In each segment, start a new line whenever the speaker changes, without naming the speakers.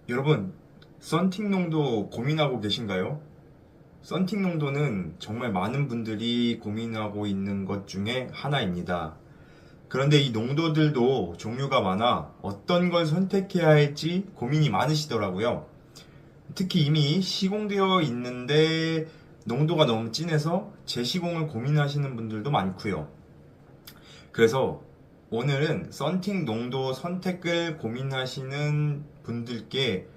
여러분, 썬팅 농도 고민하고 계신가요? 썬팅 농도는 정말 많은 분들이 고민하고 있는 것 중에 하나입니다. 그런데 이 농도들도 종류가 많아 어떤 걸 선택해야 할지 고민이 많으시더라고요. 특히 이미 시공되어 있는데 농도가 너무 진해서 재시공을 고민하시는 분들도 많고요. 그래서 오늘은 썬팅 농도 선택을 고민하시는 분들께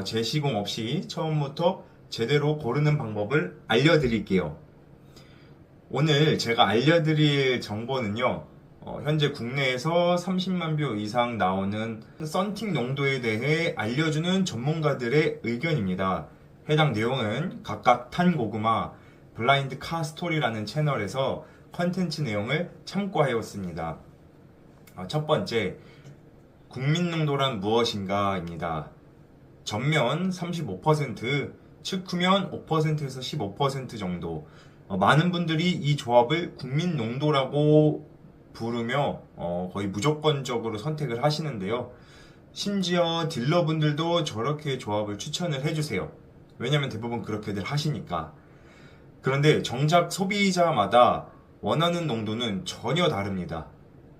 재시공 없이 처음부터 제대로 고르는 방법을 알려드릴게요. 오늘 제가 알려드릴 정보는요, 현재 국내에서 30만 뷰 이상 나오는 썬팅 농도에 대해 알려주는 전문가들의 의견입니다. 해당 내용은 각각 탄고구마, 블라인드 카 스토리라는 채널에서 컨텐츠 내용을 참고하였습니다. 첫 번째, 국민농도란 무엇인가입니다. 전면 35%, 측후면 5%에서 15% 정도. 많은 분들이 이 조합을 국민농도라고 부르며 거의 무조건적으로 선택을 하시는데요. 심지어 딜러분들도 저렇게 조합을 추천을 해주세요. 왜냐면 대부분 그렇게들 하시니까. 그런데 정작 소비자마다 원하는 농도는 전혀 다릅니다.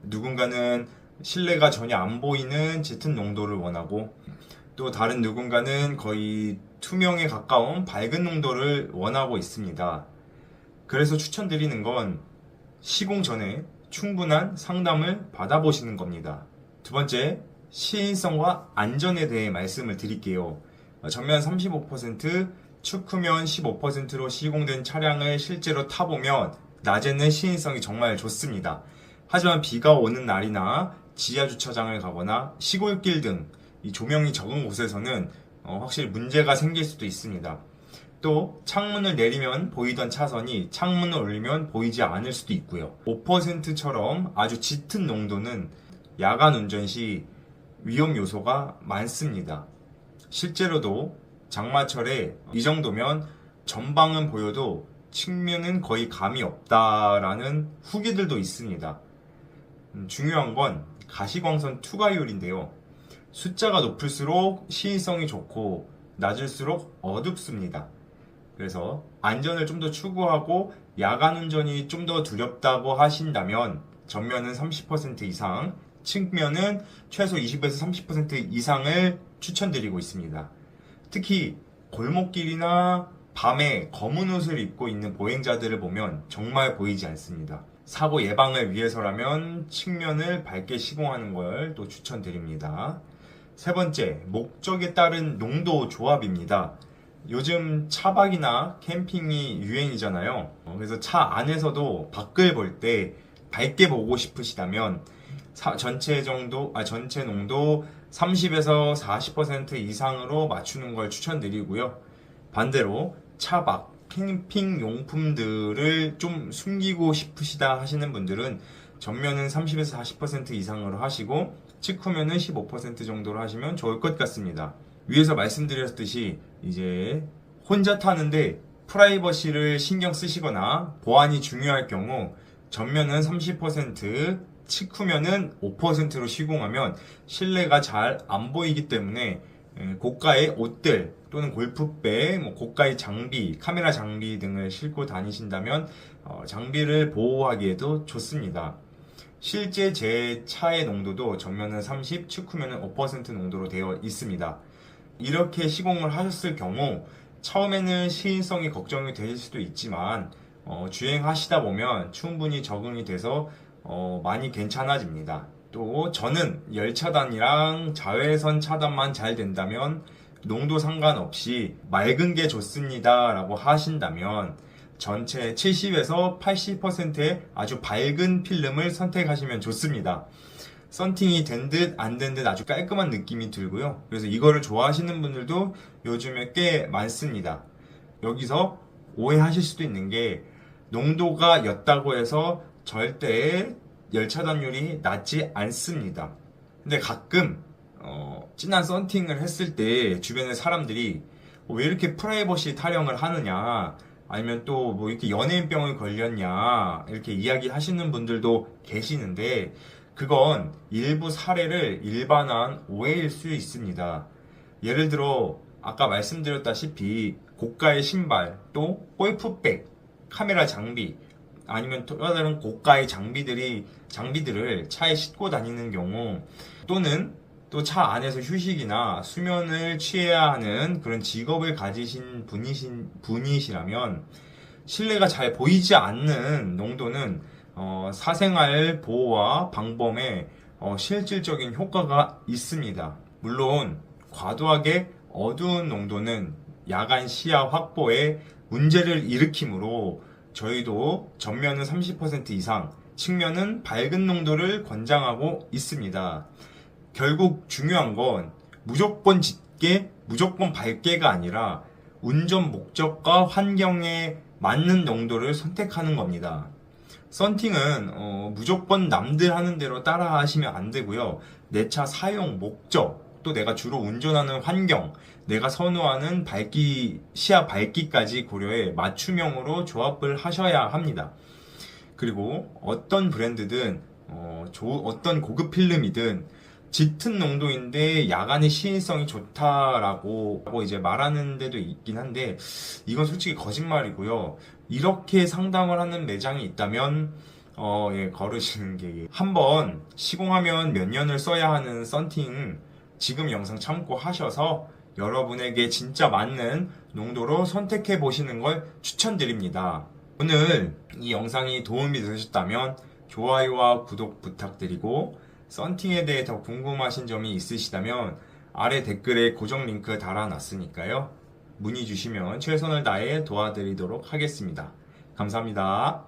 누군가는 실내가 전혀 안 보이는 짙은 농도를 원하고, 또 다른 누군가는 거의 투명에 가까운 밝은 농도를 원하고 있습니다. 그래서 추천드리는 건 시공 전에 충분한 상담을 받아보시는 겁니다. 두 번째, 시인성과 안전에 대해 말씀을 드릴게요. 전면 35%, 축후면 15%로 시공된 차량을 실제로 타보면 낮에는 시인성이 정말 좋습니다. 하지만 비가 오는 날이나 지하 주차장을 가거나 시골길 등 이 조명이 적은 곳에서는 확실히 문제가 생길 수도 있습니다. 또 창문을 내리면 보이던 차선이 창문을 올리면 보이지 않을 수도 있고요. 5%처럼 아주 짙은 농도는 야간 운전 시 위험 요소가 많습니다. 실제로도 장마철에 이 정도면 전방은 보여도 측면은 거의 감이 없다라는 후기들도 있습니다. 중요한 건 가시광선 투과율인데요. 숫자가 높을수록 시인성이 좋고 낮을수록 어둡습니다. 그래서 안전을 좀 더 추구하고 야간 운전이 좀 더 두렵다고 하신다면 전면은 30% 이상, 측면은 최소 20에서 30% 이상을 추천드리고 있습니다. 특히 골목길이나 밤에 검은 옷을 입고 있는 보행자들을 보면 정말 보이지 않습니다. 사고 예방을 위해서라면 측면을 밝게 시공하는 걸 또 추천드립니다. 세 번째, 목적에 따른 농도 조합입니다. 요즘 차박이나 캠핑이 유행이잖아요. 그래서 차 안에서도 밖을 볼 때 밝게 보고 싶으시다면 전체 농도 30에서 40% 이상으로 맞추는 걸 추천드리고요. 반대로 차박, 캠핑 용품들을 좀 숨기고 싶으시다 하시는 분들은 전면은 30에서 40% 이상으로 하시고 측후면은 15% 정도로 하시면 좋을 것 같습니다. 위에서 말씀드렸듯이 이제 혼자 타는데 프라이버시를 신경 쓰시거나 보안이 중요할 경우 전면은 30%, 측후면은 5%로 시공하면 실내가 잘 안 보이기 때문에 고가의 옷들 또는 골프백, 고가의 장비, 카메라 장비 등을 싣고 다니신다면 장비를 보호하기에도 좋습니다. 실제 제 차의 농도도 전면은 30, 측후면은 5% 농도로 되어 있습니다. 이렇게 시공을 하셨을 경우 처음에는 시인성이 걱정이 되실 수도 있지만 주행하시다 보면 충분히 적응이 돼서 많이 괜찮아집니다. 또 저는 열차단이랑 자외선 차단만 잘 된다면 농도 상관없이 맑은 게 좋습니다 라고 하신다면 전체 70에서 80%의 아주 밝은 필름을 선택하시면 좋습니다. 썬팅이 된 듯 안 된 듯 아주 깔끔한 느낌이 들고요. 그래서 이거를 좋아하시는 분들도 요즘에 꽤 많습니다. 여기서 오해하실 수도 있는 게 농도가 옅다고 해서 절대 열차단율이 낮지 않습니다. 근데 가끔 진한 썬팅을 했을 때 주변의 사람들이 왜 이렇게 프라이버시 타령을 하느냐, 아니면 또 뭐 이렇게 연예인병을 걸렸냐 이렇게 이야기하시는 분들도 계시는데 그건 일부 사례를 일반화한 오해일 수 있습니다. 예를 들어 아까 말씀드렸다시피 고가의 신발, 또 골프백, 카메라 장비, 아니면 또 다른 고가의 장비들을 차에 싣고 다니는 경우, 또는 또 차 안에서 휴식이나 수면을 취해야 하는 그런 직업을 가지신 분이시라면 실내가 잘 보이지 않는 농도는 사생활 보호와 방범에 실질적인 효과가 있습니다. 물론 과도하게 어두운 농도는 야간 시야 확보에 문제를 일으키므로 저희도 전면은 30% 이상, 측면은 밝은 농도를 권장하고 있습니다. 결국 중요한 건 무조건 짙게, 무조건 밝게가 아니라 운전 목적과 환경에 맞는 농도를 선택하는 겁니다. 썬팅은 무조건 남들 하는 대로 따라 하시면 안 되고요. 내 차 사용 목적, 또 내가 주로 운전하는 환경, 내가 선호하는 시야 밝기까지 고려해 맞춤형으로 조합을 하셔야 합니다. 그리고 어떤 브랜드든 어떤 고급 필름이든 짙은 농도인데 야간의 시인성이 좋다라고 이제 말하는 데도 있긴 한데, 이건 솔직히 거짓말이고요. 이렇게 상담을 하는 매장이 있다면 예, 거르시는 게, 한번 시공하면 몇 년을 써야 하는 썬팅 지금 영상 참고하셔서 여러분에게 진짜 맞는 농도로 선택해 보시는 걸 추천드립니다. 오늘 이 영상이 도움이 되셨다면 좋아요와 구독 부탁드리고, 썬팅에 대해 더 궁금하신 점이 있으시다면 아래 댓글에 고정 링크 달아놨으니까요. 문의 주시면 최선을 다해 도와드리도록 하겠습니다. 감사합니다.